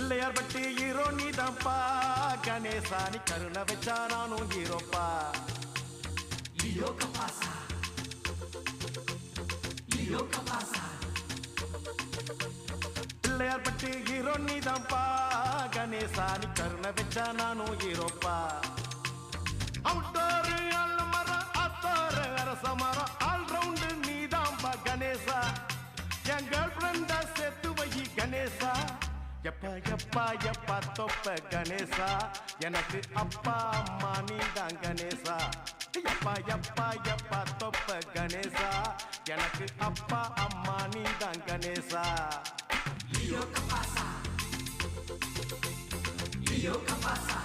பிள்ளையார் பட்டி ஹீரோ நீதான்ப்பா கணேசா நீ கருணை வச்சா நானும் ஹீரோப்பா Lio que pasa Lio que pasa Pillaiyar பட்டி ஹீரோ நீதான்ப்பா கணேசா நீ கருணை வச்சா நானும் ஹீரோப்பா அவுட்டோரு அல்மரம் அத்தோரு அரசமரம் ஆல் ரவுண்டு நீதான்பா கணேசா என் கேர்ள் ஃப்ரெண்டா சேர்த்து வை கணேசா எப்பா எப்பா எப்பா தொப்ப கணேசா எனக்கு அப்பா அம்மா நீதான் கணேசா எப்பா எப்பா எப்பா தொப்ப கணேசா எனக்கு அப்பா அம்மா நீதான் Ganesha Lio que pasa Lio que pasa